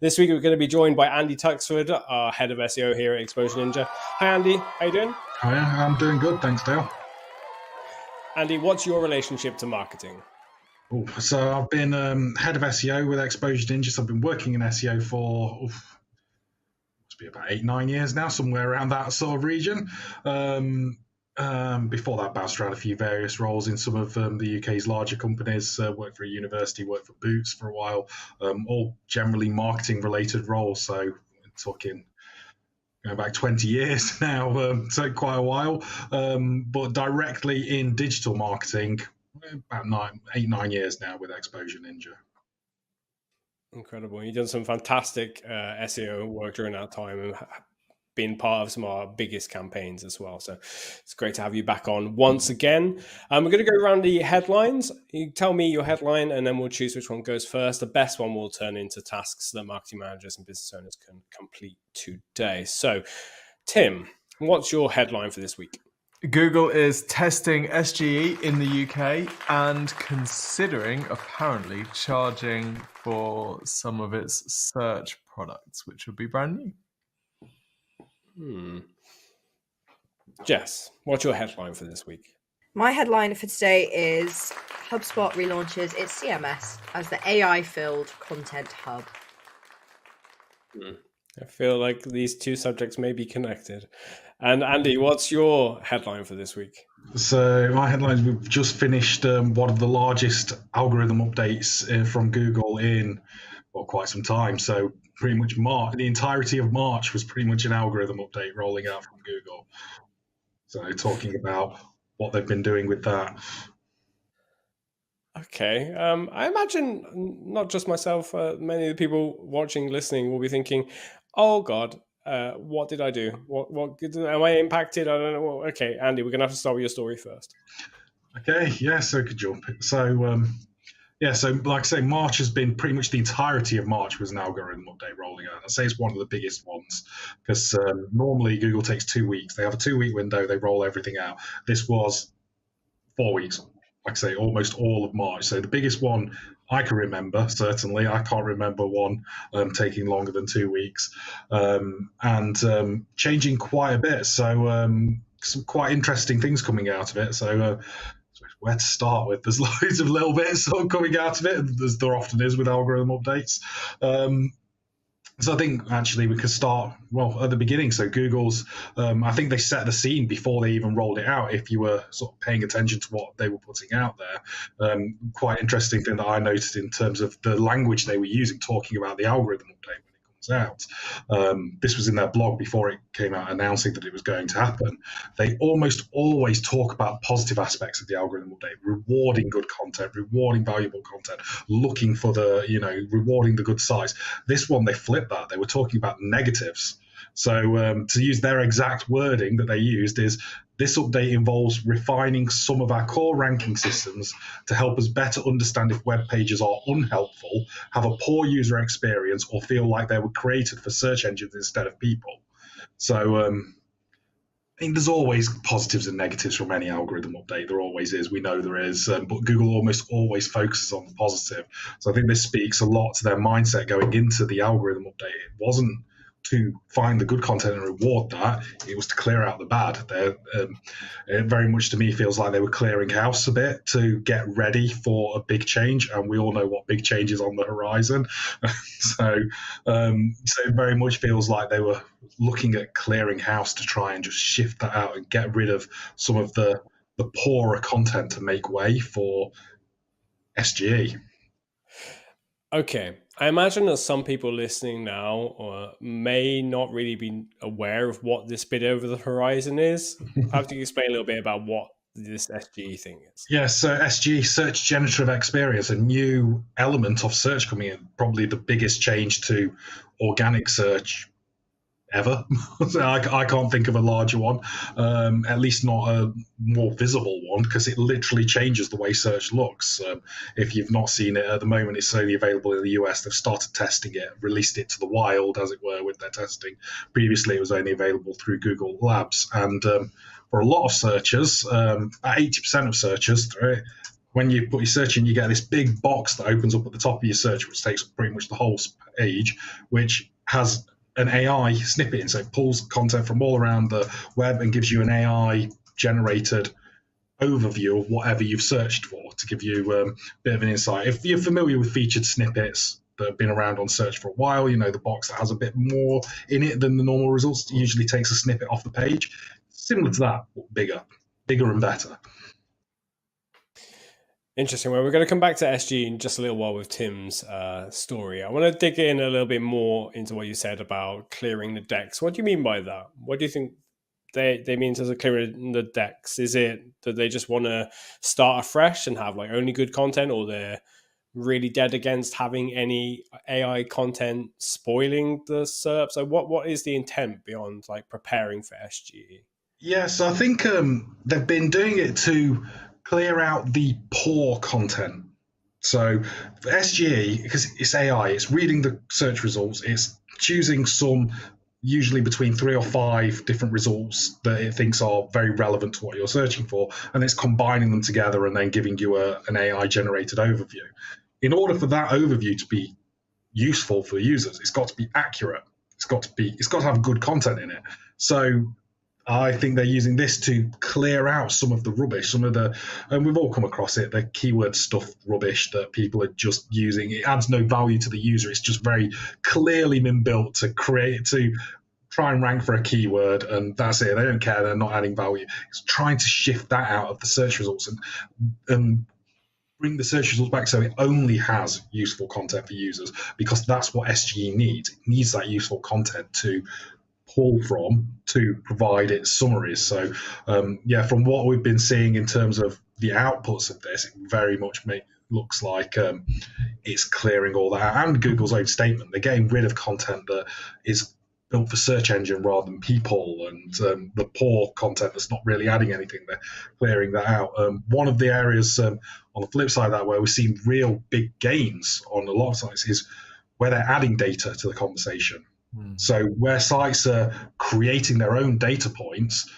This week we're going to be joined by Andy Tuxford, our head of SEO here at Exposure Ninja. Hi Andy, how you doing? Hi, I'm doing good, thanks Dale. Andy, what's your relationship to marketing? So I've been head of SEO with Exposure Ninja. So I've been working in SEO for must be about 8-9 years now, somewhere around that sort of region. Before that, bounced around a few various roles in some of the UK's larger companies. Worked for a university, worked for Boots for a while, all generally marketing-related roles. So talking going back 20 years now, so quite a while. But directly in digital marketing, about 8-9 years now with Exposure Ninja. Incredible. You've done some fantastic SEO work during that time and been part of some of our biggest campaigns as well. So it's great to have you back on once again. We're going to go around the headlines. You tell me your headline and then we'll choose which one goes first. The best one will turn into tasks that marketing managers and business owners can complete today. So, Tim, what's your headline for this week? Google is testing SGE in the UK and considering apparently charging for some of its search products, which would be brand new. Jess, what's your headline for this week? My headline for today is HubSpot relaunches its CMS as the AI-filled content hub. I feel like these two subjects may be connected. And Andy, what's your headline for this week? So my headline is we've just finished one of the largest algorithm updates from Google in quite some time. So pretty much the entirety of March was pretty much an algorithm update rolling out from Google. So talking about what they've been doing with that. Okay. I imagine not just myself, many of the people watching, listening will be thinking, oh God, what did I do? What am I impacted? I don't know. Okay, Andy, we're going to have to start with your story first. Okay, yeah, so good jump. So, so like I say, March has been pretty much the entirety of March was an algorithm update rolling out. I'd say it's one of the biggest ones because normally Google takes 2 weeks. They have a 2-week window, they roll everything out. This was 4 weeks. Like I say, almost all of March. So the biggest one I can remember, certainly. I can't remember one taking longer than 2 weeks and changing quite a bit. So some quite interesting things coming out of it. So where to start with? There's loads of little bits sort of coming out of it, as there often is with algorithm updates. So I think actually we could start, at the beginning. So Google's, I think they set the scene before they even rolled it out, if you were sort of paying attention to what they were putting out there. Quite interesting thing that I noticed in terms of the language they were using, talking about the algorithm update when it comes out. This was in their blog before it came out announcing that it was going to happen. They almost always talk about positive aspects of the algorithm update, rewarding good content, rewarding valuable content, looking for rewarding the good sites. This one, they flipped that. They were talking about negatives. So to use their exact wording that they used is, this update involves refining some of our core ranking systems to help us better understand if web pages are unhelpful, have a poor user experience, or feel like they were created for search engines instead of people. So there's always positives and negatives from any algorithm update. There always is. We know there is. But Google almost always focuses on the positive. So I think this speaks a lot to their mindset going into the algorithm update. It wasn't to find the good content and reward that. It was to clear out the bad. It very much to me feels like they were clearing house a bit to get ready for a big change, and we all know what big change is on the horizon. So it very much feels like they were looking at clearing house to try and just shift that out and get rid of some of the poorer content to make way for SGE. Okay. I imagine that some people listening now may not really be aware of what this bit over the horizon is. I have to explain a little bit about what this SGE thing is. Yes, so SGE, Search Generative Experience, a new element of search coming in, probably the biggest change to organic search ever. So I can't think of a larger one, at least not a more visible one, because it literally changes the way search looks. If you've not seen it at the moment, it's only available in the US. They've started testing it, released it to the wild, as it were, with their testing. Previously, it was only available through Google Labs. And for a lot of searchers, about 80% of searchers through it, when you put your search in, you get this big box that opens up at the top of your search, which takes pretty much the whole page, which has an AI snippet in. So it pulls content from all around the web and gives you an AI generated overview of whatever you've searched for to give you a bit of an insight. If you're familiar with featured snippets that have been around on search for a while, the box that has a bit more in it than the normal results usually takes a snippet off the page. Similar to that, but bigger and better. Interesting. Well, we're going to come back to SG in just a little while with Tim's story. I want to dig in a little bit more into what you said about clearing the decks. What do you mean by that? What do you think they mean in terms of clearing the decks? Is it that they just want to start afresh and have like only good content, or they're really dead against having any AI content spoiling the SERP? So what is the intent beyond like preparing for SGE? Yes, I think they've been doing it to clear out the poor content. So for SGE, because it's AI, it's reading the search results, it's choosing some, usually between 3 or 5 different results that it thinks are very relevant to what you're searching for, and it's combining them together and then giving you an AI generated overview. In order for that overview to be useful for users, it's got to be accurate. It's got to have good content in it. So I think they're using this to clear out some of the rubbish, and we've all come across it, the keyword stuff rubbish that people are just using. It adds no value to the user. It's just very clearly been built to try and rank for a keyword, and that's it. They don't care. They're not adding value. It's trying to shift that out of the search results and bring the search results back so it only has useful content for users, because that's what SGE needs. It needs that useful content to pull from to provide its summaries. So from what we've been seeing in terms of the outputs of this, it very much looks like it's clearing all that out. And Google's own statement, they're getting rid of content that is built for search engine rather than people, and the poor content that's not really adding anything, they're clearing that out. One of the areas on the flip side of that where we've seen real big gains on a lot of sites is where they're adding data to the conversation. So where sites are creating their own data points,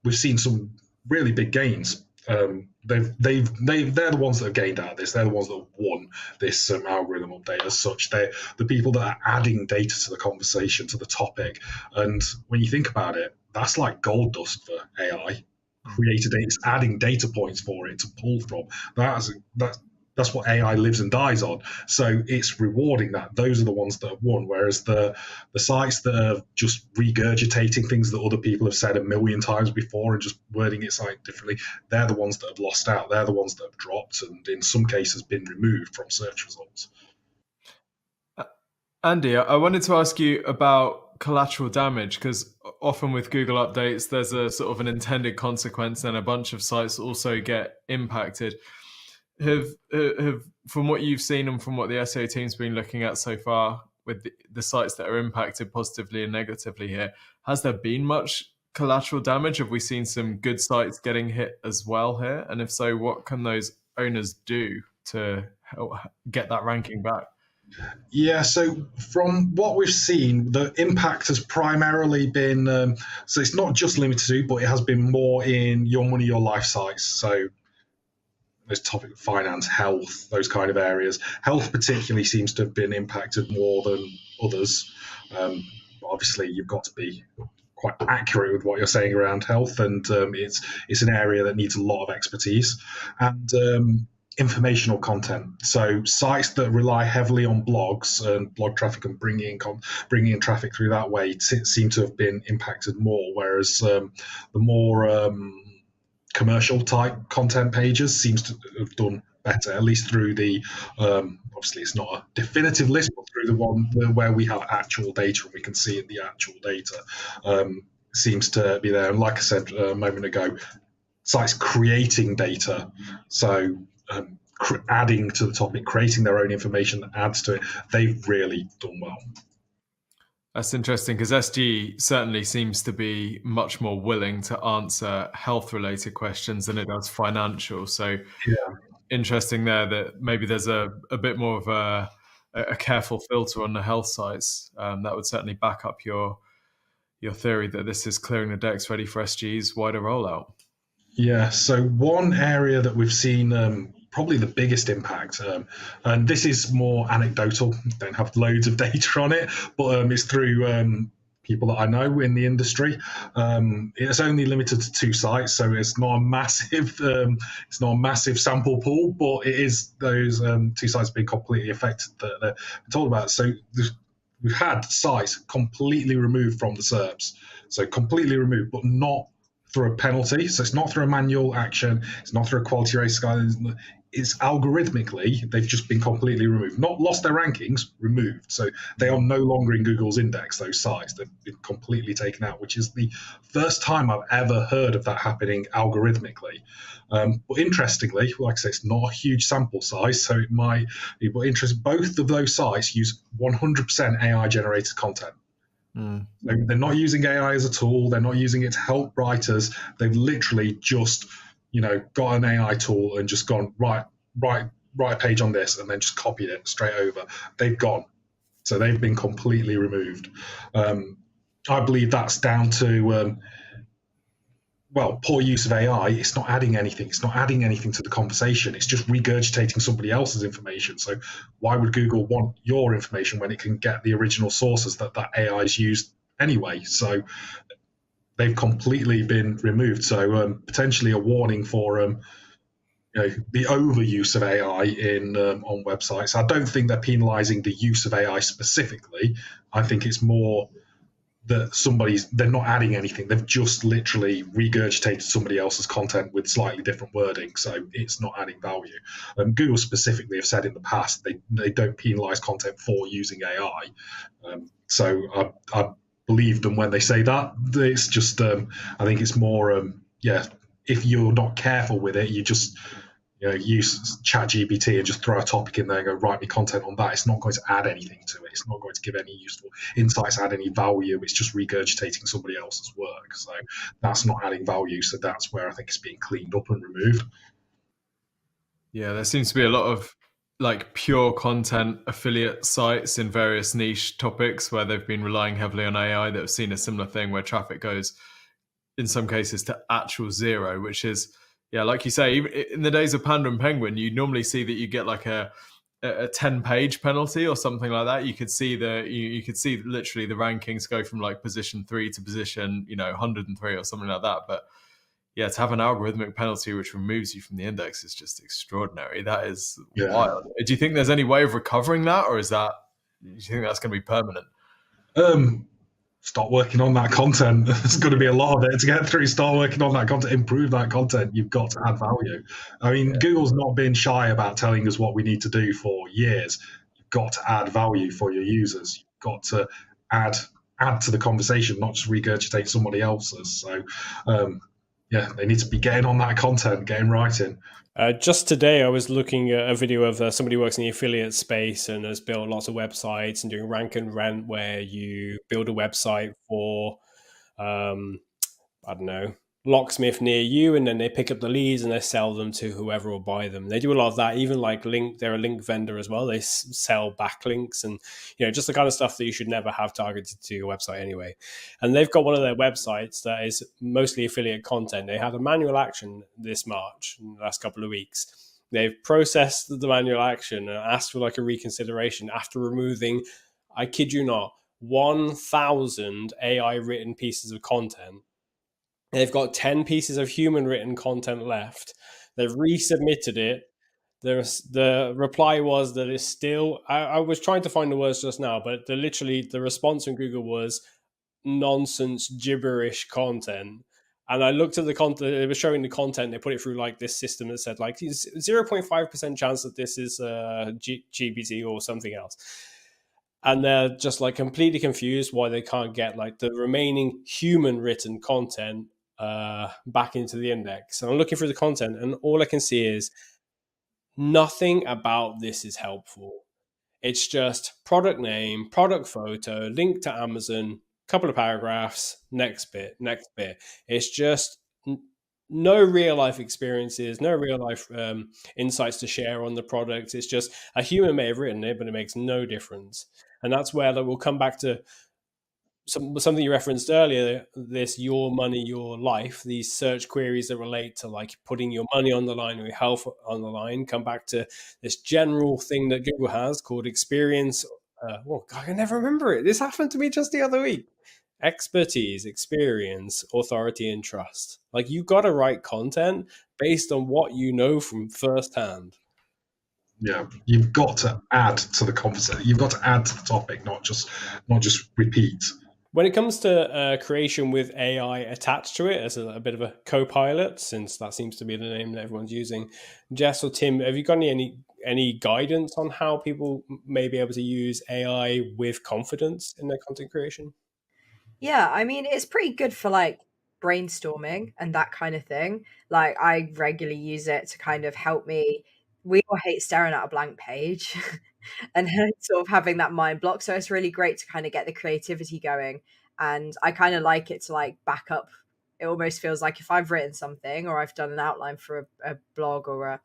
we've seen some really big gains. They're the ones that have gained out of this. They're the ones that have won this algorithm update as such. They're the people that are adding data to the conversation, to the topic. And when you think about it, that's like gold dust for AI. It's adding data points for it to pull from. That's what AI lives and dies on. So it's rewarding that. Those are the ones that have won. Whereas the sites that are just regurgitating things that other people have said a million times before and just wording it slightly differently, they're the ones that have lost out. They're the ones that have dropped and in some cases been removed from search results. Andy, I wanted to ask you about collateral damage, because often with Google updates, there's a sort of an intended consequence and a bunch of sites also get impacted. Have from what you've seen and from what the SEO team's been looking at so far with the sites that are impacted positively and negatively here, has there been much collateral damage? Have we seen some good sites getting hit as well here? And if so, what can those owners do to help get that ranking back? Yeah, so from what we've seen, the impact has primarily been, so it's not just limited to, but it has been more in your money, your life sites. So those topic of finance, health, those kind of areas. Health particularly seems to have been impacted more than others. Obviously, you've got to be quite accurate with what you're saying around health, and it's an area that needs a lot of expertise and informational content. So sites that rely heavily on blogs and blog traffic and bringing in traffic through that way seem to have been impacted more, whereas the more commercial type content pages seems to have done better, at least through the obviously it's not a definitive list, but through the one where we have actual data and we can see it, the actual data seems to be there. And like I said a moment ago, sites creating data, so adding to the topic, creating their own information that adds to it, they've really done well. That's interesting, because SG certainly seems to be much more willing to answer health-related questions than it does financial. So interesting there that maybe there's a bit more of a careful filter on the health sites. That would certainly back up your theory that this is clearing the decks ready for SG's wider rollout. Yeah, so one area that we've seen probably the biggest impact, and this is more anecdotal, don't have loads of data on it, but it's through people that I know in the industry. It's only limited to 2 sites, so it's not a massive sample pool, but it is those 2 sites being completely affected that they're told about. So we've had sites completely removed from the SERPs, so completely removed, but not through a penalty. So it's not through a manual action. It's not through a quality race guide. It's algorithmically, they've just been completely removed. Not lost their rankings, removed. So they are no longer in Google's index, those sites. They've been completely taken out, which is the first time I've ever heard of that happening algorithmically. But interestingly, like I say, it's not a huge sample size, so it might be interesting. Both of those sites use 100% AI generated content. They're not using AI as a tool. They're not using it to help writers. They've literally just, got an AI tool and just gone, write a page on this, and then just copied it straight over. They've gone. So they've been completely removed. I believe that's down to, poor use of AI. It's not adding anything. It's not adding anything to the conversation. It's just regurgitating somebody else's information. So why would Google want your information when it can get the original sources that AI is used anyway? So they've completely been removed. So potentially a warning for the overuse of AI in on websites. I don't think they're penalising the use of AI specifically. I think it's more that they're not adding anything. They've just literally regurgitated somebody else's content with slightly different wording, so it's not adding value. Google specifically have said in the past they don't penalise content for using AI. So I believe them when they say that. It's just I think it's more if you're not careful with it, you just use ChatGPT and just throw a topic in there and go, write me content on that. It's not going to add anything to it. It's not going to give any useful insights, add any value. It's just regurgitating somebody else's work. So that's not adding value. So that's where I think it's being cleaned up and removed. Yeah, there seems to be a lot of pure content affiliate sites in various niche topics where they've been relying heavily on AI that have seen a similar thing where traffic goes, in some cases, to actual zero, which is, like you say, in the days of Panda and Penguin, you normally see that you get like a 10-page penalty or something like that. You could see you could see literally the rankings go from position 3 to position 103 or something like that. But to have an algorithmic penalty which removes you from the index is just extraordinary. That is wild. Do you think there's any way of recovering that, or do you think that's going to be permanent? Start working on that content. There's going to be a lot of it to get through. Start working on that content, improve that content. You've got to add value. I mean, Google's not been shy about telling us what we need to do for years. You've got to add value for your users. You've got to add to the conversation, not just regurgitate somebody else's. So, they need to be getting on that content, getting writing. Just today, I was looking at a video of somebody who works in the affiliate space and has built lots of websites and doing rank and rent, where you build a website for, I don't know, locksmith near you, and then they pick up the leads and they sell them to whoever will buy them. They do a lot of that. Even they're a link vendor as well. They sell backlinks and just the kind of stuff that you should never have targeted to your website anyway. And they've got one of their websites that is mostly affiliate content. They had a manual action this March, in the last couple of weeks. They've processed the manual action and asked for a reconsideration after removing, I kid you not, 1,000 AI written pieces of content. They've got 10 pieces of human written content left. They've resubmitted it. The reply was that it's still, I was trying to find the words just now, but the response from Google was nonsense, gibberish content. And I looked at the content, it was showing the content, they put it through this system that said 0.5% chance that this is GPT or something else. And they're just completely confused why they can't get the remaining human written content back into the index. And I'm looking through the content, and all I can see is nothing about this is helpful. It's just product name, product photo, link to Amazon, couple of paragraphs, next bit. It's just no real life experiences, no real life insights to share on the product. It's just a human may have written it, but it makes no difference. And that's where we'll come back to something you referenced earlier, this your money, your life, these search queries that relate to like putting your money on the line or your health on the line, come back to this general thing that Google has called experience. God, I can never remember it. This happened to me just the other week. Expertise, experience, authority, and trust. Like, you got to write content based on what you know from firsthand. Yeah, you've got to add to the conversation. You've got to add to the topic, not just repeat. When it comes to creation with AI attached to it as a bit of a co-pilot, since that seems to be the name that everyone's using, Jess or Tim, have you got any guidance on how people may be able to use AI with confidence in their content creation? Yeah, I mean, it's pretty good for like brainstorming and that kind of thing. Like, I regularly use it to kind of help me. We all hate staring at a blank page and sort of having that mind block. So it's really great to kind of get the creativity going. And I kind of like it to like back up. It almost feels like if I've written something or I've done an outline for a blog or a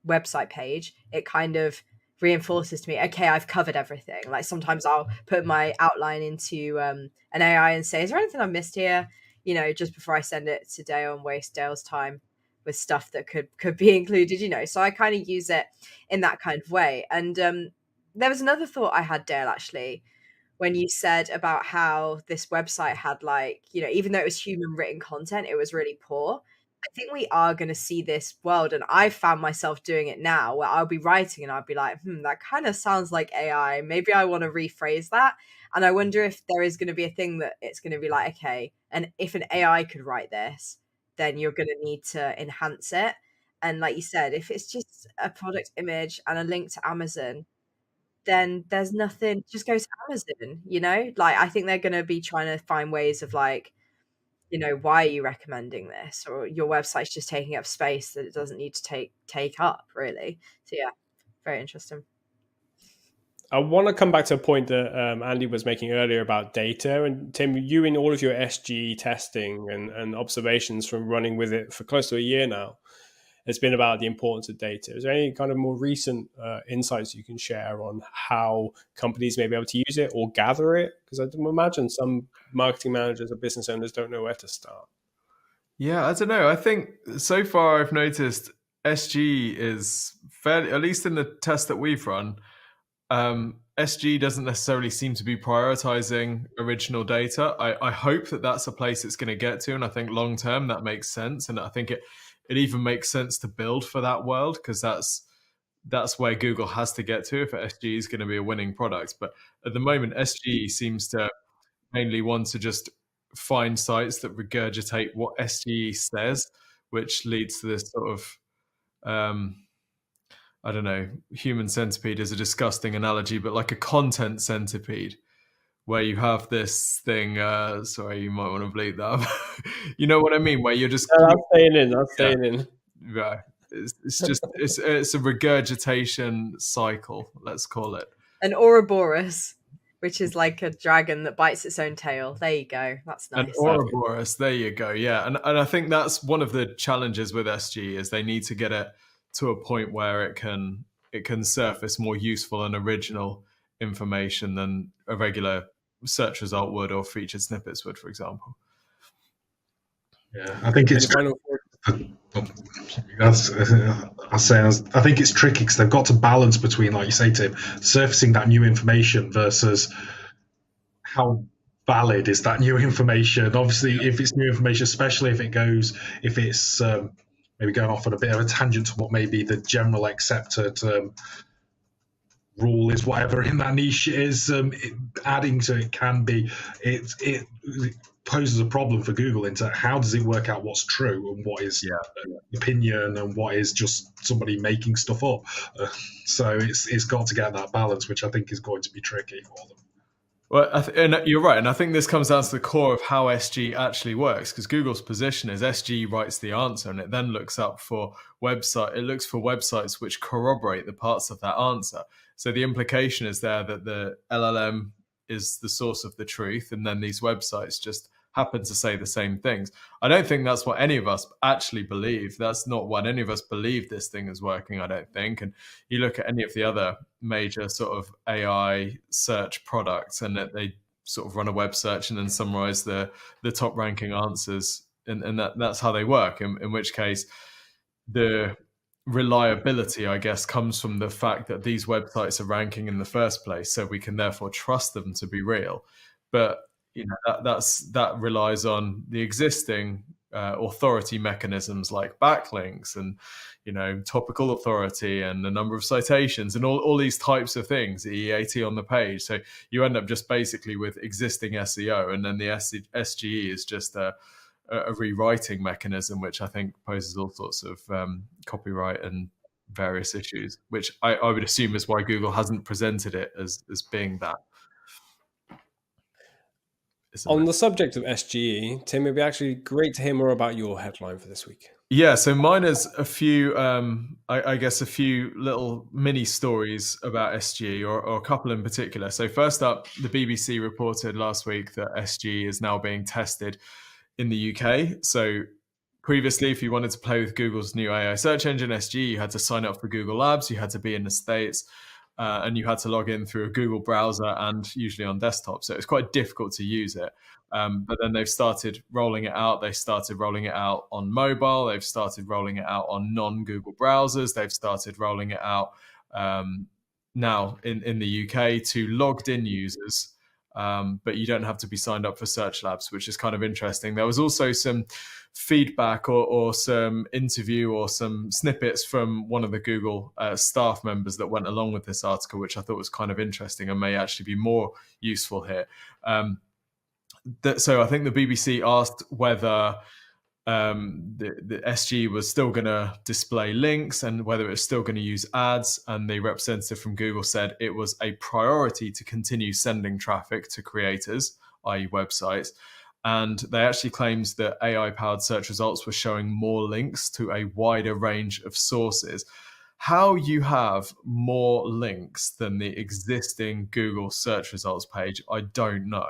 website page, it kind of reinforces to me, okay, I've covered everything. Like, sometimes I'll put my outline into an AI and say, is there anything I missed here? You know, just before I send it to Dale and waste Dale's time with stuff that could be included, you know. So I kind of use it in that kind of way. And there was another thought I had, Dale, actually, when you said about how this website had, like, you know, even though it was human written content, it was really poor. I think we are going to see this world, and I found myself doing it now, where I'll be writing and I'll be like, that kind of sounds like AI. Maybe I want to rephrase that. And I wonder if there is going to be a thing that it's going to be like, okay, and if an AI could write this, then you're going to need to enhance it. And like you said, if it's just a product image and a link to Amazon, then there's nothing, just go to Amazon, you know? Like, I think they're going to be trying to find ways of like, you know, why are you recommending this? Or your website's just taking up space that it doesn't need to take up, really. So yeah, very interesting. I want to come back to a point that Andy was making earlier about data. And Tim, you, in all of your SG testing and observations from running with it for close to a year now, it's been about the importance of data. Is there any kind of more recent insights you can share on how companies may be able to use it or gather it? Because I imagine some marketing managers or business owners don't know where to start. Yeah, I don't know. I think so far I've noticed SG is fairly, at least in the test that we've run, SG doesn't necessarily seem to be prioritizing original data. I hope that that's a place it's going to get to. And I think long term that makes sense. And I think it even makes sense to build for that world, because that's where Google has to get to if SG is going to be a winning product. But at the moment, SG seems to mainly want to just find sites that regurgitate what SGE says, which leads to this sort of, I don't know, human centipede is a disgusting analogy, but like a content centipede, where you have this thing, sorry, you might want to bleep that. You know what I mean? Where you're just... No, I'm staying in. Yeah. It's just, it's a regurgitation cycle, let's call it. An Ouroboros, which is like a dragon that bites its own tail. There you go. That's nice. An Ouroboros, there you go. Yeah. And I think that's one of the challenges with SG, is they need to get it to a point where it can surface more useful and original information than a regular search result would, or featured snippets would, for example. Yeah, I think it's... I think it's tricky because they've got to balance between, like you say, Tim, surfacing that new information versus how valid is that new information. Obviously, if it's new information, especially if it's maybe going off on a bit of a tangent to what maybe the general accepted rule is, whatever in that niche is, adding to it can be, it poses a problem for Google into how does it work out what's true and what is opinion and what is just somebody making stuff up. So it's got to get that balance, which I think is going to be tricky for them. Well, and you're right, and I think this comes down to the core of how SG actually works, because Google's position is SG writes the answer, and it then looks for websites which corroborate the parts of that answer. So the implication is there that the LLM is the source of the truth, and then these websites just happen to say the same things. I don't think that's what any of us actually believe. That's not what any of us believe this thing is working, I don't think. And you look at any of the other major sort of AI search products, and that sort of run a web search and then summarize the top ranking answers, and that's how they work. In which case, the reliability, I guess, comes from the fact that these websites are ranking in the first place, so we can therefore trust them to be real. But that relies on the existing authority mechanisms like backlinks and topical authority and the number of citations and all these types of things, the EAT on the page. So you end up just basically with existing SEO, and then the SGE is just a rewriting mechanism, which I think poses all sorts of copyright and various issues, which I would assume is why Google hasn't presented it as being that. On the subject of SGE, Tim, it'd be actually great to hear more about your headline for this week. Yeah, so mine is a few, I guess, a few little mini stories about SGE, or a couple in particular. So first up, the BBC reported last week that SGE is now being tested in the UK. So previously, if you wanted to play with Google's new AI search engine, SGE, you had to sign up for Google Labs, you had to be in the States, and you had to log in through a Google browser and usually on desktop. So it's quite difficult to use it. But then they've started rolling it out. They started rolling it out on mobile. They've started rolling it out on non-Google browsers. They've started rolling it out now in the UK to logged in users. But you don't have to be signed up for Search Labs, which is kind of interesting. There was also some feedback or some interview or some snippets from one of the Google staff members that went along with this article, which I thought was kind of interesting and may actually be more useful here. So I think the BBC asked whether the SG was still going to display links and whether it was still going to use ads, and the representative from Google said it was a priority to continue sending traffic to creators, i.e. websites, and they actually claimed that AI-powered search results were showing more links to a wider range of sources. How you have more links than the existing Google search results page, I don't know.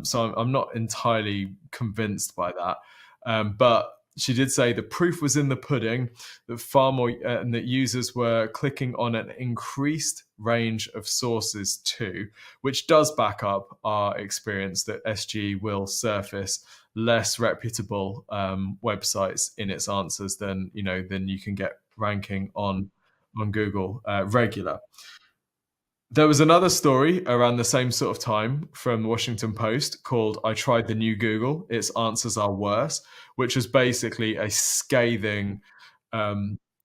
So I'm not entirely convinced by that. But she did say the proof was in the pudding, that far more, and that users were clicking on an increased range of sources too, which does back up our experience that SG will surface less reputable websites in its answers than you can get ranking on Google regular. There was another story around the same sort of time from the Washington Post called "I Tried the New Google, Its Answers Are Worse," which was basically a scathing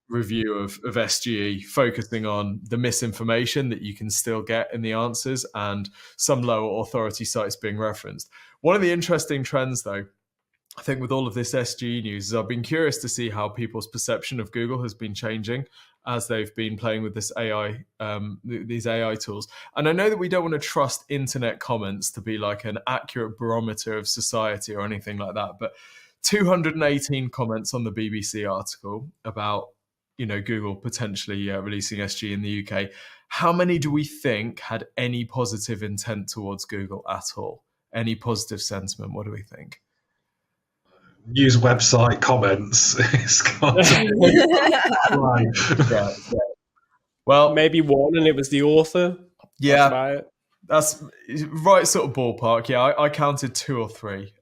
review of SGE, focusing on the misinformation that you can still get in the answers and some lower authority sites being referenced. One of the interesting trends, though, I think with all of this SGE news, is I've been curious to see how people's perception of Google has been changing as they've been playing with this AI, these AI tools. And I know that we don't want to trust internet comments to be like an accurate barometer of society or anything like that, but 218 comments on the BBC article about Google potentially releasing SG in the UK. How many do we think had any positive intent towards Google at all? Any positive sentiment? What do we think? News website comments. It's got to be yeah. Well, maybe one, and it was the author. Yeah, that's right sort of ballpark. Yeah, I counted 2 or 3.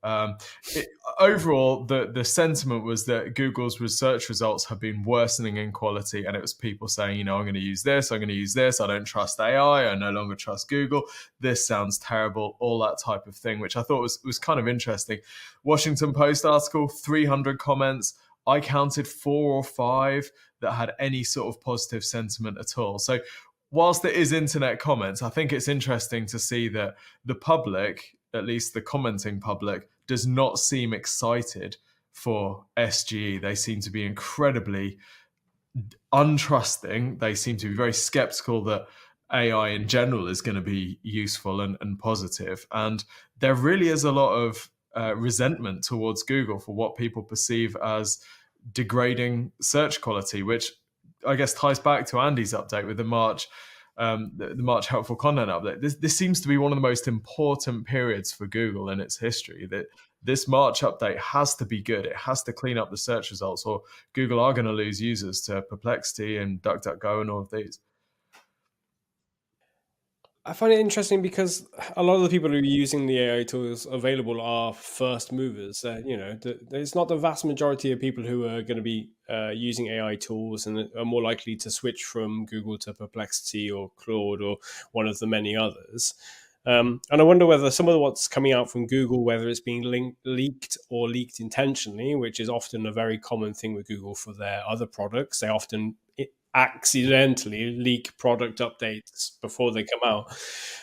Overall, the sentiment was that Google's research results have been worsening in quality, and it was people saying, I'm going to use this, I'm going to use this, I don't trust AI, I no longer trust Google, this sounds terrible, all that type of thing, which I thought was kind of interesting. Washington Post article, 300 comments. I counted 4 or 5 that had any sort of positive sentiment at all. So whilst there is internet comments, I think it's interesting to see that the public, at least the commenting public, does not seem excited for SGE. They seem to be incredibly untrusting. They seem to be very skeptical that AI in general is going to be useful and positive. And there really is a lot of resentment towards Google for what people perceive as degrading search quality, which I guess ties back to Andy's update with the March helpful content update. This seems to be one of the most important periods for Google in its history. That this March update has to be good. It has to clean up the search results, or Google are going to lose users to Perplexity and DuckDuckGo and all of these. I find it interesting because a lot of the people who are using the AI tools available are first movers. It's not the vast majority of people who are going to be using AI tools and are more likely to switch from Google to Perplexity or Claude or one of the many others. And I wonder whether some of what's coming out from Google, whether it's being leaked or leaked intentionally, which is often a very common thing with Google for their other products. They often accidentally leak product updates before they come out.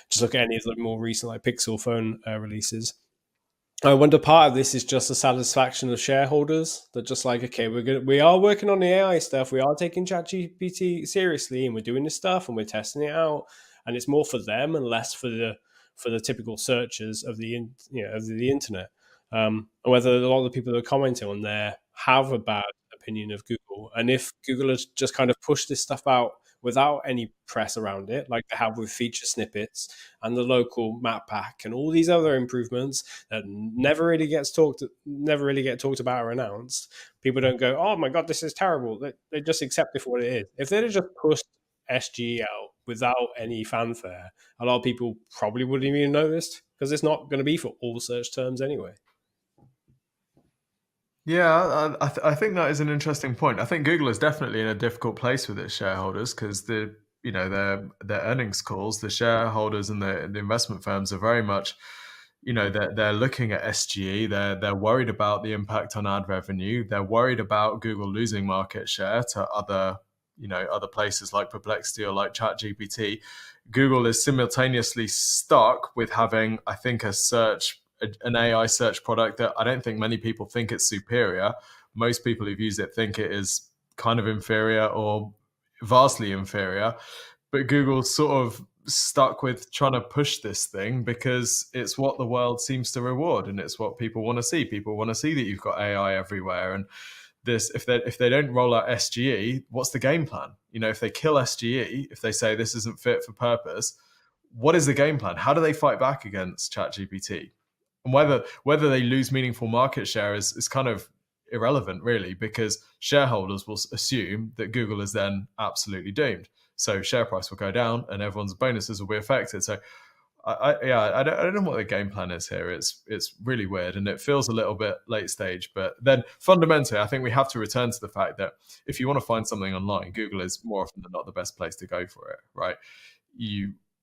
Just look at any of the more recent like Pixel phone releases. I wonder part of this is just the satisfaction of shareholders that just like, okay, we are working on the AI stuff, we are taking ChatGPT seriously, and we're doing this stuff and we're testing it out, and it's more for them and less for the typical searchers of the internet. And whether a lot of the people that are commenting on there have a bad opinion of Google, and if Google has just kind of pushed this stuff out without any press around it, like they have with feature snippets and the local map pack and all these other improvements that never really get talked about or announced. People don't go, "Oh my god, this is terrible." They just accept it for what it is. If they'd have just pushed SGE out without any fanfare, a lot of people probably wouldn't even noticed because it's not going to be for all search terms anyway. Yeah, I think that is an interesting point. I think Google is definitely in a difficult place with its shareholders because their earnings calls, the shareholders and the investment firms are very much, they're looking at SGE. They're worried about the impact on ad revenue. They're worried about Google losing market share to other places like Perplexity or like ChatGPT. Google is simultaneously stuck with having, I think, an AI search product that I don't think many people think it's superior. Most people who've used it think it is kind of inferior or vastly inferior. But Google's sort of stuck with trying to push this thing because it's what the world seems to reward and it's what people want to see. People want to see that you've got AI everywhere. And this, if they don't roll out SGE, what's the game plan? If they kill SGE, if they say this isn't fit for purpose, what is the game plan? How do they fight back against ChatGPT? And whether they lose meaningful market share is kind of irrelevant, really, because shareholders will assume that Google is then absolutely doomed. So share price will go down and everyone's bonuses will be affected. So I don't know what the game plan is here. It's really weird and it feels a little bit late stage. But then fundamentally, I think we have to return to the fact that if you want to find something online, Google is more often than not the best place to go for it, right?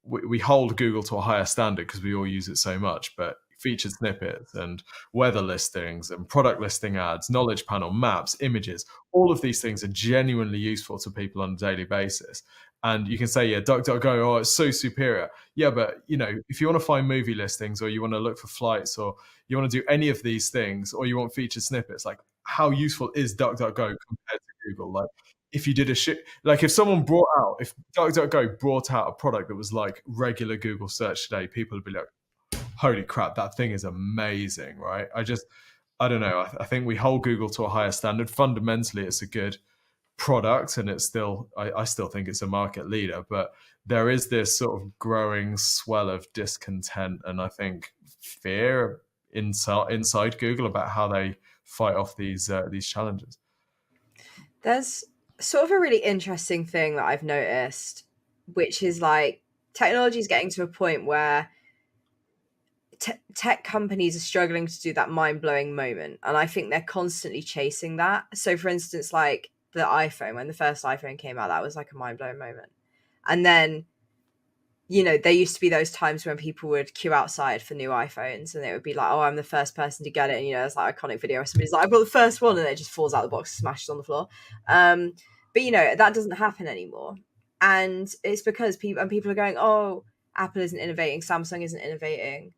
We hold Google to a higher standard because we all use it so much, but featured snippets and weather listings and product listing ads, knowledge panel, maps, images, all of these things are genuinely useful to people on a daily basis. And you can say, yeah, DuckDuckGo, oh, it's so superior. Yeah, but if you want to find movie listings or you want to look for flights or you want to do any of these things or you want featured snippets, like how useful is DuckDuckGo compared to Google? Like if you did if someone if DuckDuckGo brought out a product that was like regular Google search today, people would be like, holy crap, that thing is amazing, right? I don't know. I think we hold Google to a higher standard. Fundamentally, it's a good product and it's still, I still think it's a market leader, but there is this sort of growing swell of discontent and I think fear inside Google about how they fight off these challenges. There's sort of a really interesting thing that I've noticed, which is like technology is getting to a point where tech companies are struggling to do that mind-blowing moment, and I think they're constantly chasing that. So for instance, like the iPhone, when the first iPhone came out, that was like a mind-blowing moment. And then there used to be those times when people would queue outside for new iPhones and it would be like, oh, I'm the first person to get it, and it's like iconic video, somebody's like, I've got the first one, and it just falls out of the box, smashes on the floor. But that doesn't happen anymore, and it's because people are going, oh, Apple isn't innovating, Samsung isn't innovating,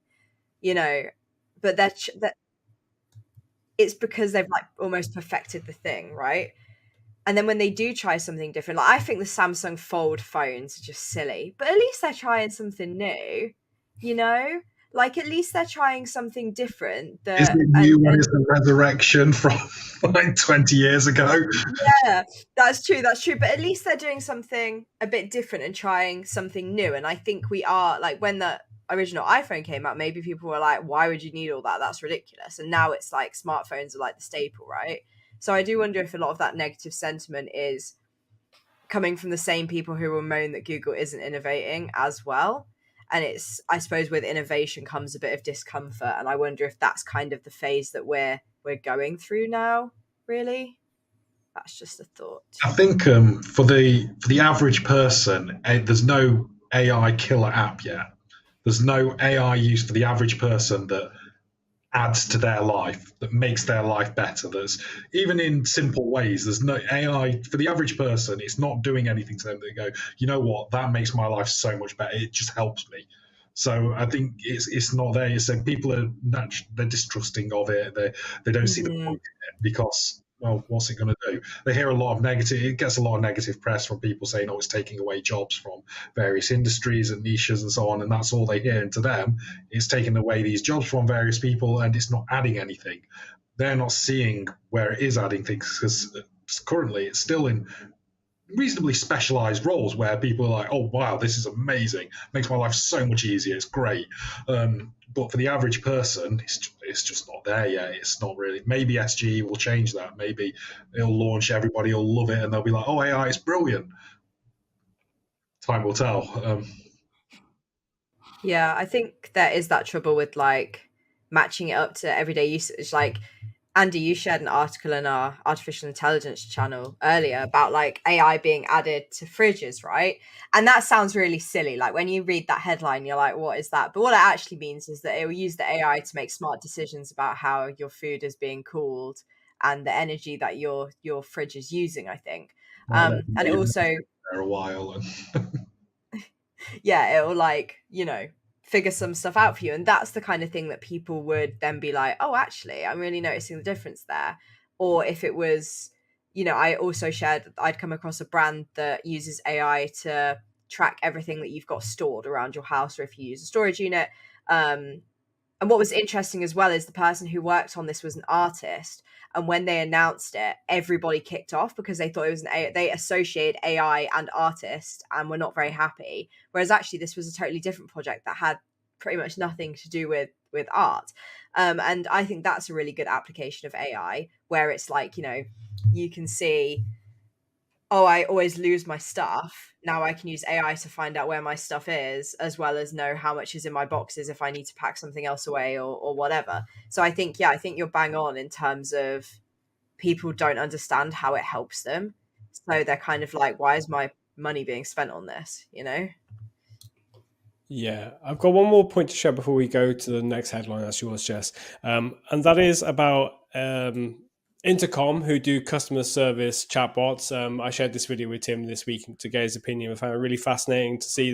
but that it's because they've like almost perfected the thing, right? And then when they do try something different, like I think the Samsung Fold phones are just silly, but at least they're trying something new, like at least they're trying something different. Is it new when it's a resurrection from like 20 years ago? Yeah, that's true. But at least they're doing something a bit different and trying something new. And I think we are, like, when the original iPhone came out, maybe people were like, why would you need all that? That's ridiculous. And now it's like smartphones are like the staple, right? So I do wonder if a lot of that negative sentiment is coming from the same people who will moan that Google isn't innovating as well. And it's, I suppose, with innovation comes a bit of discomfort, and I wonder if that's kind of the phase that we're going through now. Really, that's just a thought. I think for the average person, there's no AI killer app yet. There's no AI use for the average person that adds to their life, that makes their life better. There's even in simple ways. There's no AI for the average person. It's not doing anything to them. They go, you know what? That makes my life so much better. It just helps me. So I think it's not there. So people are they're distrusting of it. They don't see the point in it because, well, what's it going to do? They hear a lot of negative. It gets a lot of negative press from people saying, "Oh, it's taking away jobs from various industries and niches and so on," and that's all they hear. And to them, it's taking away these jobs from various people, and it's not adding anything. They're not seeing where it is adding things because currently it's still in reasonably specialized roles where people are like, oh wow, this is amazing, makes my life so much easier, it's great. But for the average person, it's just not there yet. It's not really. Maybe SGE will change that. Maybe it'll launch, everybody will love it, and they'll be like, oh, AI is brilliant. Time will tell. Yeah, I think there is that trouble with like matching it up to everyday usage. Like, Andy, you shared an article in our artificial intelligence channel earlier about like AI being added to fridges, right? And that sounds really silly. Like when you read that headline, you're like, what is that? But what it actually means is that it will use the AI to make smart decisions about how your food is being cooled and the energy that your fridge is using, I think. And it also for a while. yeah, it will like, figure some stuff out for you. And that's the kind of thing that people would then be like, oh, actually, I'm really noticing the difference there. Or if it was, I also shared, I'd come across a brand that uses AI to track everything that you've got stored around your house, or if you use a storage unit. And what was interesting as well is the person who worked on this was an artist. And when they announced it, everybody kicked off because they thought it was they associated AI and artist and were not very happy. Whereas actually this was a totally different project that had pretty much nothing to do with art. And I think that's a really good application of AI where it's like, you can see, oh, I always lose my stuff. Now I can use AI to find out where my stuff is, as well as know how much is in my boxes if I need to pack something else away or whatever. So I think you're bang on in terms of people don't understand how it helps them. So they're kind of like, why is my money being spent on this? Yeah, I've got one more point to share before we go to the next headline. That's yours, Jess. And that is about Intercom, who do customer service chatbots. I shared this video with Tim this week to get his opinion. I found it really fascinating to see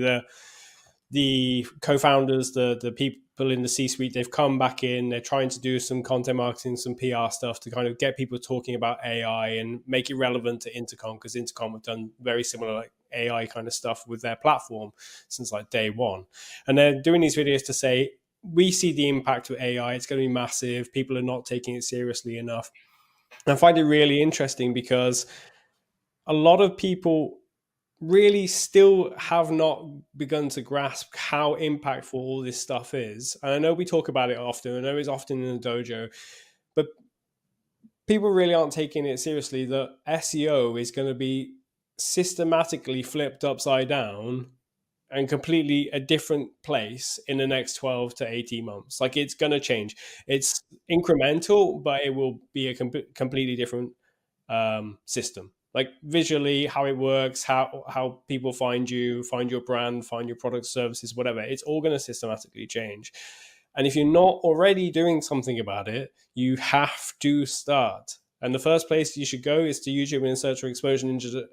the co-founders, the people in the C-suite. They've come back in. They're trying to do some content marketing, some PR stuff to kind of get people talking about AI and make it relevant to Intercom, because Intercom have done very similar like AI kind of stuff with their platform since like day one. And they're doing these videos to say, we see the impact of AI. It's going to be massive. People are not taking it seriously enough. And I find it really interesting because a lot of people really still have not begun to grasp how impactful all this stuff is. And I know we talk about it often. I know it's often in the dojo, but people really aren't taking it seriously that SEO is going to be systematically flipped upside down and completely a different place in the next 12 to 18 months. Like it's going to change. It's incremental, but it will be a completely different system. Like visually, how it works, how people find you, find your brand, find your products, services, whatever. It's all going to systematically change. And if you're not already doing something about it, you have to start. And the first place you should go is to YouTube and search for Exposure Ninja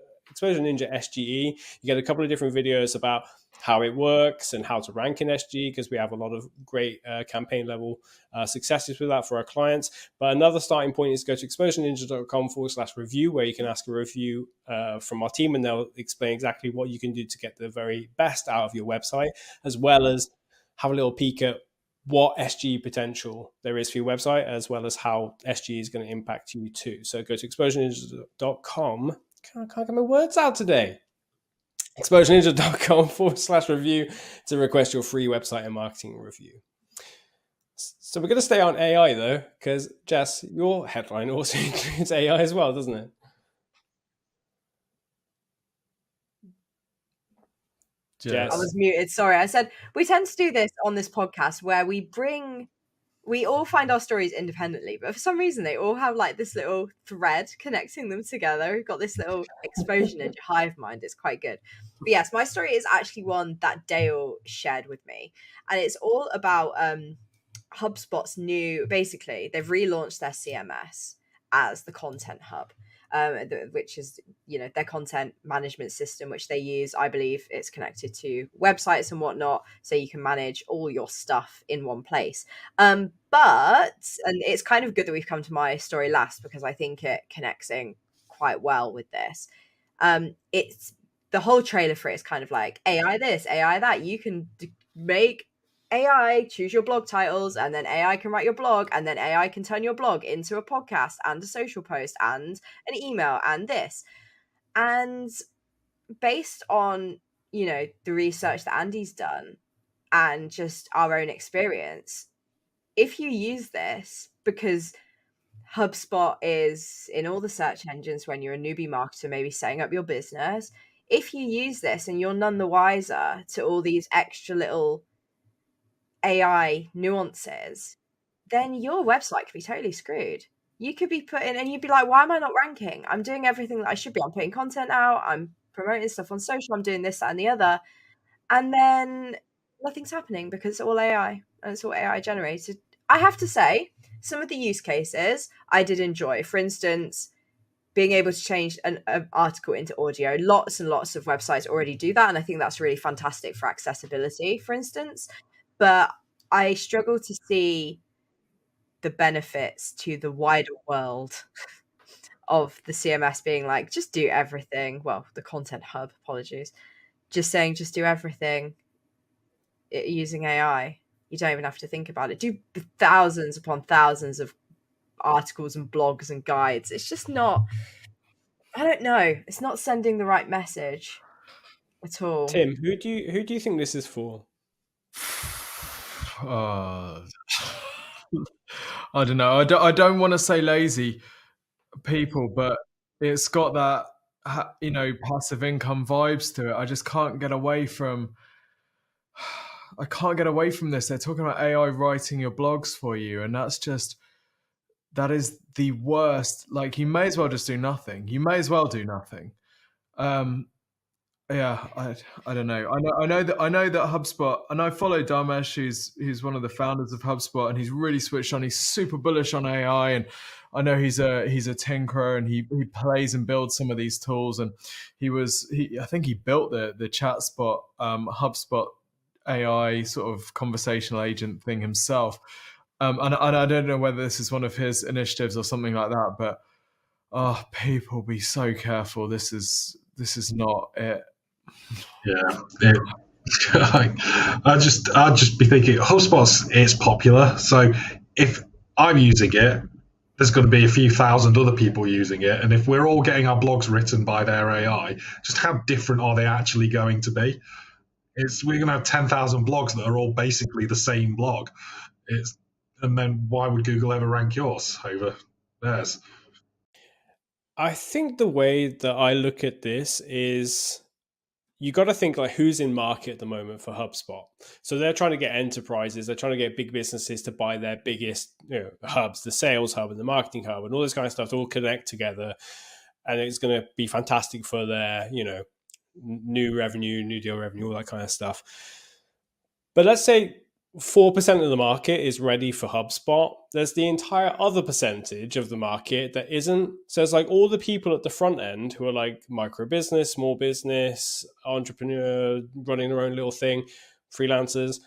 SGE. You get a couple of different videos about how it works and how to rank in SGE, because we have a lot of great campaign level successes with that for our clients. But another starting point is go to exposureninja.com/review, where you can ask a review from our team, and they'll explain exactly what you can do to get the very best out of your website, as well as have a little peek at what SGE potential there is for your website, as well as how SGE is going to impact you too. So go to exposureninja.com. Can't get my words out today. exposureninja.com/review to request your free website and marketing review. So we're going to stay on AI though, because Jess, your headline also includes AI as well, doesn't it? Jess. I was muted. Sorry. I said we tend to do this on this podcast where we all find our stories independently, but for some reason they all have like this little thread connecting them together. We've got this little explosion in your hive mind. It's quite good. But yes, my story is actually one that Dale shared with me, and it's all about HubSpot's basically they've relaunched their CMS as the content hub, which is, their content management system, which they use. I believe it's connected to websites and whatnot, so you can manage all your stuff in one place. And it's kind of good that we've come to my story last, because I think it connects in quite well with this. It's the whole trailer for it is kind of like AI this, AI that. You can make AI choose your blog titles, and then AI can write your blog, and then AI can turn your blog into a podcast and a social post and an email and this. And based on, the research that Andy's done and just our own experience, if you use this, because HubSpot is in all the search engines when you're a newbie marketer, maybe setting up your business, if you use this and you're none the wiser to all these extra little AI nuances, then your website could be totally screwed. You could be putting, and you'd be like, why am I not ranking? I'm doing everything that I should be. I'm putting content out, I'm promoting stuff on social, I'm doing this, that, and the other. And then nothing's happening because it's all AI and it's all AI generated. I have to say, some of the use cases I did enjoy. For instance, being able to change an article into audio. Lots and lots of websites already do that, and I think that's really fantastic for accessibility, for instance. But I struggle to see the benefits to the wider world of the CMS being like, just do everything. Well, the content hub, apologies. Just saying, just do everything using AI. You don't even have to think about it. Do thousands upon thousands of articles and blogs and guides. It's just not, I don't know. It's not sending the right message at all. Tim, who do you think this is for? I don't know. I don't want to say lazy people, but it's got that, passive income vibes to it. I just can't get away from. I can't get away from this. They're talking about AI writing your blogs for you, and that is the worst. Like, you may as well just do nothing. You may as well do nothing. Yeah, I don't know. I know that HubSpot, and I follow Dharmesh, who's one of the founders of HubSpot, and he's really switched on. He's super bullish on AI, and I know he's a tinkerer, and he plays and builds some of these tools. And I think he built the ChatSpot HubSpot AI sort of conversational agent thing himself. And I don't know whether this is one of his initiatives or something like that, but people, be so careful. This is not it. Yeah, I'd just be thinking HubSpot is popular, so if I'm using it, there's going to be a few thousand other people using it, and if we're all getting our blogs written by their AI, just how different are they actually going to be? We're going to have 10,000 blogs that are all basically the same blog. And then why would Google ever rank yours over theirs? I think the way that I look at this is, you got to think like, who's in market at the moment for HubSpot. So they're trying to get enterprises, they're trying to get big businesses to buy their biggest hubs, the sales hub and the marketing hub and all this kind of stuff to all connect together. And it's going to be fantastic for their, new revenue, new deal revenue, all that kind of stuff. But let's say 4% of the market is ready for HubSpot. There's the entire other percentage of the market that isn't. So it's like all the people at the front end who are like micro business, small business, entrepreneur, running their own little thing, freelancers.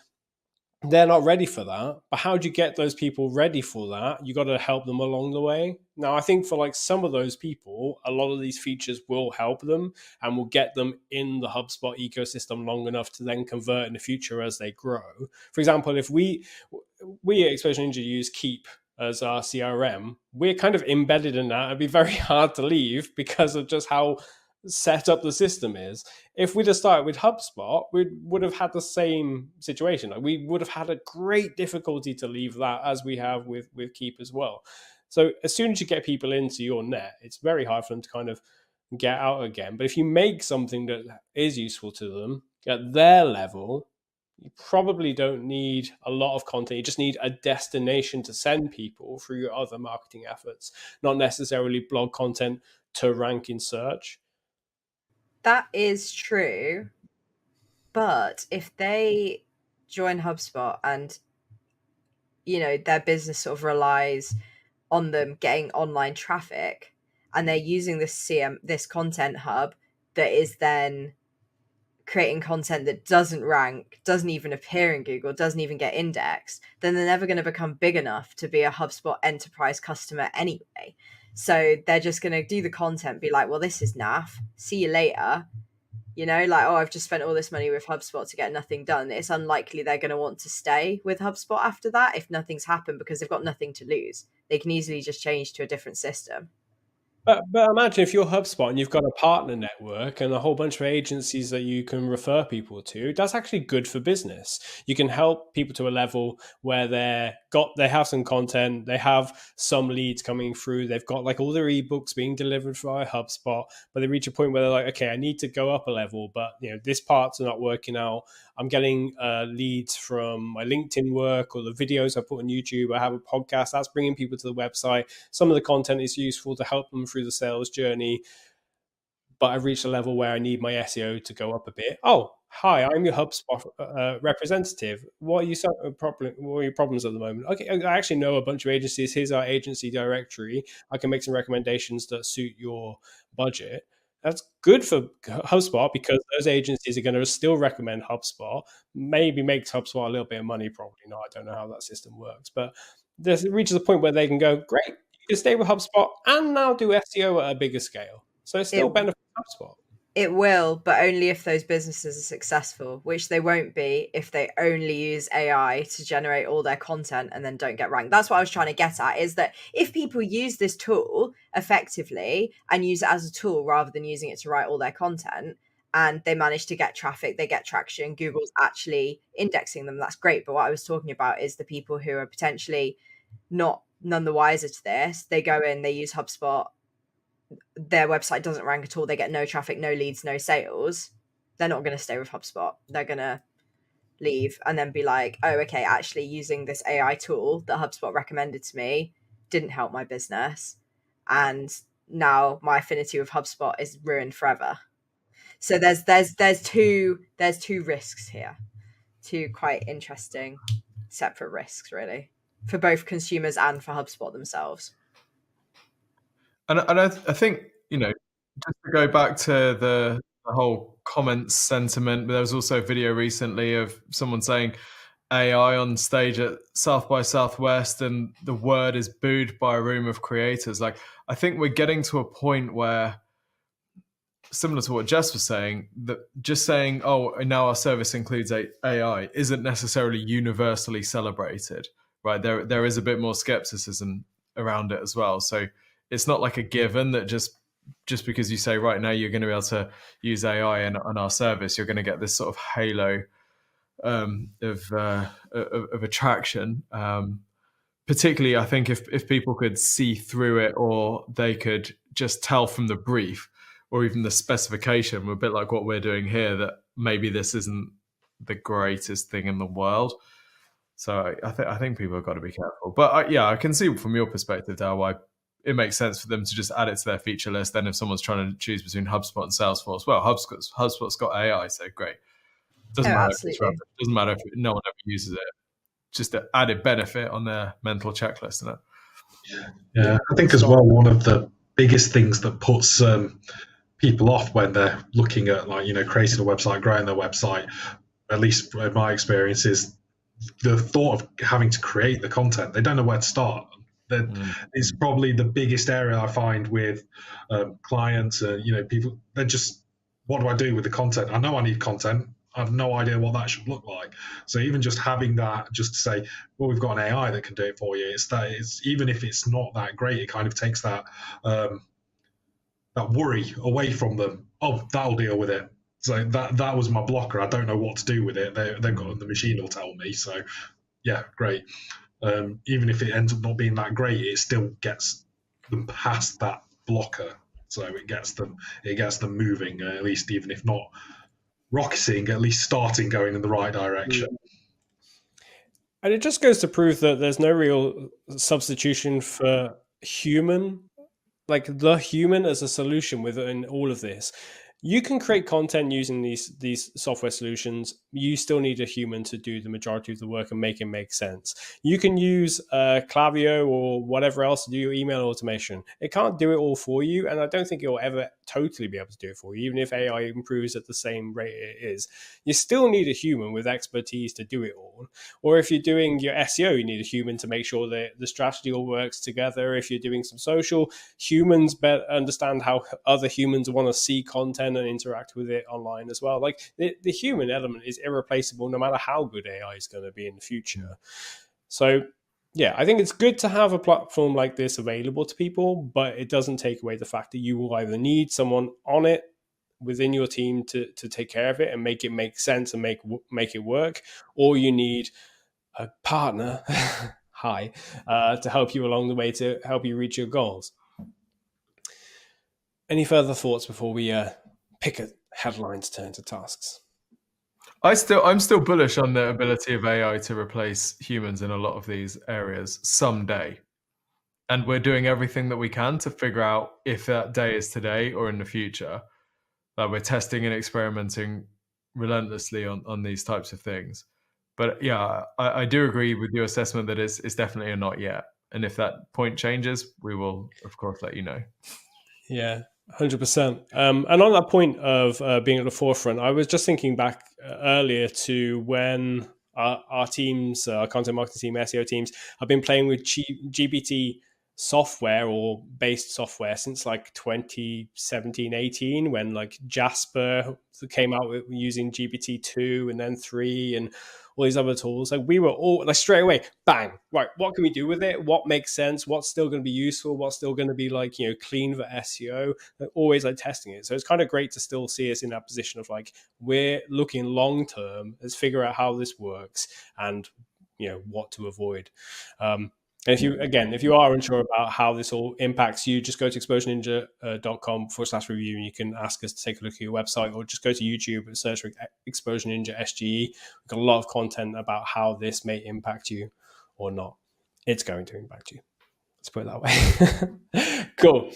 They're not ready for that. But how do you get those people ready for that? You got to help them along the way. Now, I think for like some of those people, a lot of these features will help them and will get them in the HubSpot ecosystem long enough to then convert in the future as they grow. For example, if we at Exposure Ninja use Keep as our CRM, we're kind of embedded in that. It'd be very hard to leave because of just how set up the system is. If we'd have started with HubSpot, we would have had the same situation. Like, we would have had a great difficulty to leave that, as we have with Keep as well. So as soon as you get people into your net, it's very hard for them to kind of get out again. But if you make something that is useful to them, at their level, you probably don't need a lot of content. You just need a destination to send people through your other marketing efforts, not necessarily blog content to rank in search. That is true. But if they join HubSpot and, their business sort of relies on them getting online traffic, and they're using this content hub that is then creating content that doesn't rank, doesn't even appear in Google, doesn't even get indexed, then they're never going to become big enough to be a HubSpot enterprise customer anyway. So they're just going to do the content, be like, well, this is naff, see you later. Oh, I've just spent all this money with HubSpot to get nothing done. It's unlikely they're going to want to stay with HubSpot after that if nothing's happened, because they've got nothing to lose. They can easily just change to a different system. But imagine if you're HubSpot and you've got a partner network and a whole bunch of agencies that you can refer people to. That's actually good for business. You can help people to a level where they have some content, they have some leads coming through, they've got like all their ebooks being delivered via HubSpot, but they reach a point where they're like, okay, I need to go up a level, but this part's not working out. I'm getting leads from my LinkedIn work or the videos I put on YouTube. I have a podcast that's bringing people to the website. Some of the content is useful to help them through the sales journey, but I've reached a level where I need my SEO to go up a bit. Oh, hi, I'm your HubSpot representative. What are your problems at the moment? Okay, I actually know a bunch of agencies. Here's our agency directory. I can make some recommendations that suit your budget. That's good for HubSpot because those agencies are going to still recommend HubSpot, maybe makes HubSpot a little bit of money, probably not. I don't know how that system works, but it reaches a point where they can go, great, you can stay with HubSpot and now do SEO at a bigger scale. So it still benefits HubSpot. It will, but only if those businesses are successful, which they won't be if they only use AI to generate all their content and then don't get ranked. That's what I was trying to get at, is that if people use this tool effectively and use it as a tool rather than using it to write all their content, and they manage to get traffic, they get traction, Google's actually indexing them, that's great. But what I was talking about is the people who are potentially none the wiser to this. They go in, they use HubSpot, their website doesn't rank at all, they get no traffic, no leads, no sales. They're not going to stay with HubSpot. They're going to leave and then be like, oh, okay, actually using this AI tool that HubSpot recommended to me didn't help my business, and now my affinity with HubSpot is ruined forever. So there's two risks here, two quite interesting separate risks, really, for both consumers and for HubSpot themselves. And I think, just to go back to the whole comments sentiment, but there was also a video recently of someone saying AI on stage at South by Southwest and the word is booed by a room of creators. Like, I think we're getting to a point where, similar to what Jess was saying, that just saying, oh, now our service includes AI isn't necessarily universally celebrated, right? There is a bit more skepticism around it as well. So it's not like a given that just because you say right now you're going to be able to use AI on our service, you're going to get this sort of halo of attraction. Particularly, I think if people could see through it, or they could just tell from the brief or even the specification, a bit like what we're doing here, that maybe this isn't the greatest thing in the world. So I think people have got to be careful. But I can see from your perspective, Dale, why it makes sense for them to just add it to their feature list. Then if someone's trying to choose between HubSpot and Salesforce, well, HubSpot's got AI, so great. Doesn't matter if no one ever uses it. Just an added benefit on their mental checklist, isn't it? Yeah, I think as well, one of the biggest things that puts people off when they're looking at creating a website, growing their website, at least in my experience, is the thought of having to create the content. They don't know where to start. That is probably the biggest area I find with clients. People, they're just, what do I do with the content? I know I need content. I have no idea what that should look like. So even just having that, just to say, well, we've got an AI that can do it for you. It's even if it's not that great, it kind of takes that that worry away from them. Oh, that'll deal with it. So that was my blocker. I don't know what to do with it. They've got, the machine will tell me. So yeah, great. Even if it ends up not being that great, it still gets them past that blocker. So it gets them moving, at least, even if not rocketing, at least starting going in the right direction. And it just goes to prove that there's no real substitution for human, like the human as a solution within all of this. You can create content using these software solutions. You still need a human to do the majority of the work and make it make sense. You can use Klaviyo or whatever else to do your email automation. It can't do it all for you, and I don't think it will ever totally be able to do it for you, even if AI improves at the same rate it is. You still need a human with expertise to do it all. Or if you're doing your SEO, you need a human to make sure that the strategy all works together. If you're doing some social, humans better understand how other humans want to see content and interact with it online as well. Like the human element is irreplaceable no matter how good AI is going to be in the future. So yeah, I think it's good to have a platform like this available to people, but it doesn't take away the fact that you will either need someone on it within your team to take care of it and make it make sense and make it work, or you need a partner to help you along the way to help you reach your goals. Any further thoughts before we pick a headlines turn to tasks? I'm still bullish on the ability of AI to replace humans in a lot of these areas someday. And we're doing everything that we can to figure out if that day is today or in the future. Like we're testing and experimenting relentlessly on these types of things. But yeah, I do agree with your assessment that it's definitely a not yet. And if that point changes, we will, of course, let you know. Yeah, 100%. And on that point of being at the forefront, I was just thinking back earlier to when our teams, our content marketing team, SEO teams, have been playing with GPT software or based software since like 2017, 18, when like Jasper came out with using GPT-2 and then 3 and all these other tools. Like we were all like straight away, bang, right, what can we do with it? What makes sense? What's still going to be useful? What's still going to be like, clean for SEO? Like always like testing it. So it's kind of great to still see us in that position of like, we're looking long term, let's figure out how this works and what to avoid. And if you are unsure about how this all impacts you, just go to exposureninja.com/review and you can ask us to take a look at your website, or just go to YouTube and search for Exposure Ninja SGE. We've got a lot of content about how this may impact you or not. It's going to impact you. Let's put it that way. Cool.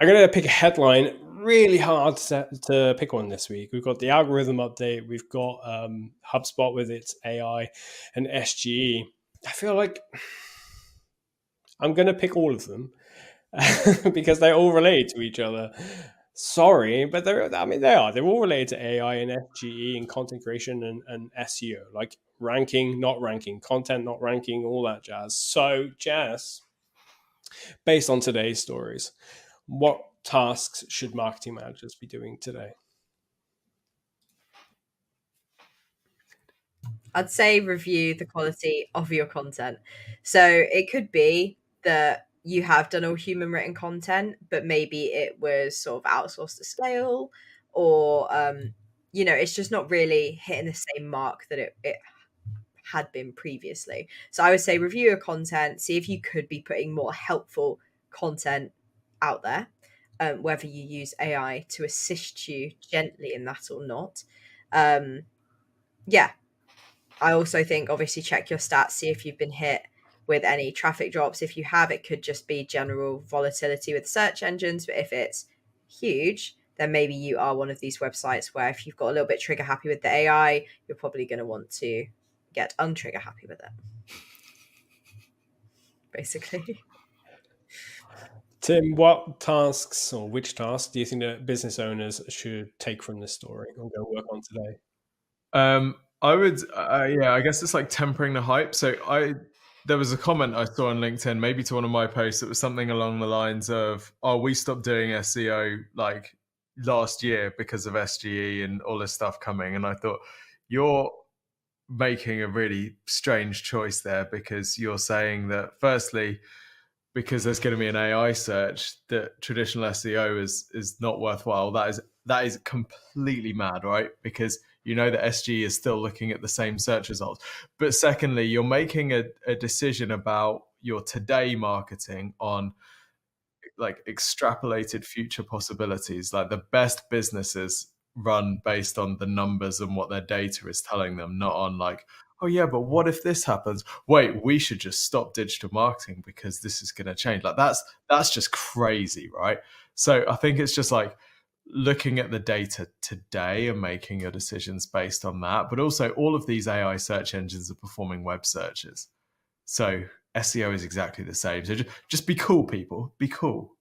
I'm going to pick a headline. Really hard to pick one this week. We've got the algorithm update. We've got HubSpot with its AI and SGE. I feel like I'm going to pick all of them because they all relate to each other. Sorry, but they are. They're all related to AI and FGE and content creation and SEO, like ranking, not ranking, content, not ranking, all that jazz. So, Jess, based on today's stories, what tasks should marketing managers be doing today? I'd say review the quality of your content. So it could be that you have done all human written content, but maybe it was sort of outsourced to scale, or it's just not really hitting the same mark that it had been previously. So I would say review your content, see if you could be putting more helpful content out there, whether you use AI to assist you gently in that or not. I also think obviously check your stats, see if you've been hit with any traffic drops. If you have, it could just be general volatility with search engines. But if it's huge, then maybe you are one of these websites where if you've got a little bit trigger happy with the AI, you're probably going to want to get untrigger happy with it. Basically. Tim, what tasks or which tasks do you think that business owners should take from this story and go work on today? I would, I guess it's like tempering the hype. So there was a comment I saw on LinkedIn, maybe to one of my posts. It was something along the lines of, "Oh, we stopped doing SEO like last year because of SGE and all this stuff coming." And I thought, you're making a really strange choice there, because you're saying that firstly, because there's going to be an AI search, that traditional SEO is not worthwhile. That is completely mad, right? Because that SG is still looking at the same search results. But secondly, you're making a decision about your today marketing on like extrapolated future possibilities. Like the best businesses run based on the numbers and what their data is telling them, not on like, oh yeah, but what if this happens? Wait, we should just stop digital marketing because this is going to change. Like that's just crazy, right? So I think it's just like looking at the data today and making your decisions based on that. But also all of these AI search engines are performing web searches. So SEO is exactly the same. So just be cool, people. Be cool.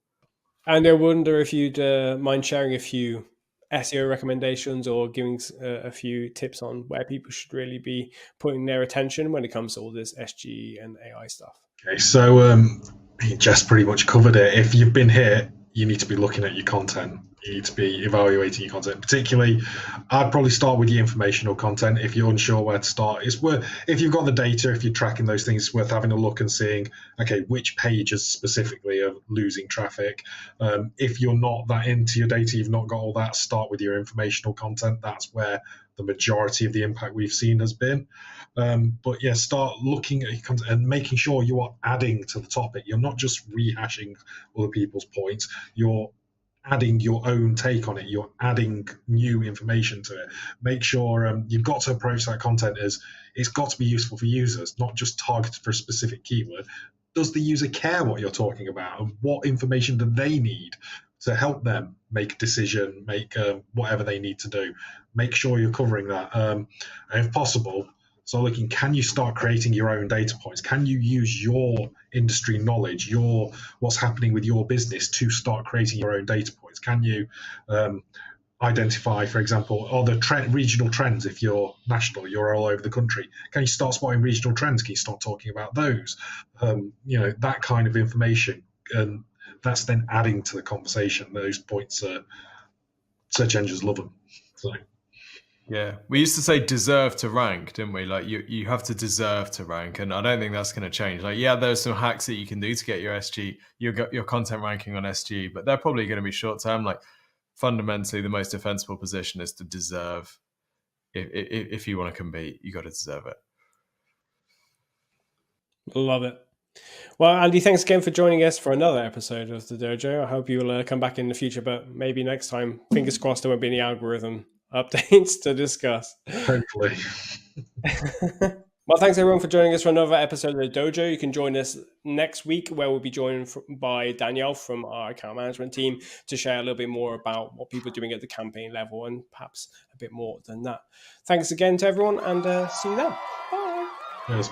And I wonder if you'd mind sharing a few SEO recommendations or giving a few tips on where people should really be putting their attention when it comes to all this SG and AI stuff. Okay, so Jess pretty much covered it. If you've been hit, you need to be looking at your content. You need to be evaluating your content. Particularly, I'd probably start with your informational content. If you're unsure where to start, it's worth, if you've got the data, if you're tracking those things, it's worth having a look and seeing, okay, which pages specifically are losing traffic. If you're not that into your data, you've not got all that, start with your informational content. That's where the majority of the impact we've seen has been. But yeah, start looking at your content and making sure you are adding to the topic. You're not just rehashing other people's points. You're adding your own take on it. You're adding new information to it. Make sure you've got to approach that content as it's got to be useful for users, not just targeted for a specific keyword. Does the user care what you're talking about, and what information do they need to help them make a decision, make whatever they need to do? Make sure you're covering that. And if possible, so looking, can you start creating your own data points? Can you use your industry knowledge, what's happening with your business to start creating your own data points? Can you identify, for example, regional trends? If you're national, you're all over the country. Can you start spotting regional trends? Can you start talking about those? That kind of information. And that's then adding to the conversation. Those points, search engines love them. So. Yeah, we used to say deserve to rank, didn't we? Like you have to deserve to rank, and I don't think that's going to change. Like, yeah, there's some hacks that you can do to get your SG, your content ranking on SG, but they're probably going to be short term. Like, fundamentally, the most defensible position is to deserve. If you want to compete, you got to deserve it. Love it. Well, Andy, thanks again for joining us for another episode of the Dojo. I hope you'll come back in the future, but maybe next time. Fingers crossed there won't be any algorithm updates to discuss. Hopefully. Well, thanks everyone for joining us for another episode of the Dojo. You can join us next week where we'll be joined by Danielle from our account management team to share a little bit more about what people are doing at the campaign level and perhaps a bit more than that. Thanks again to everyone and see you then. Bye. Yes.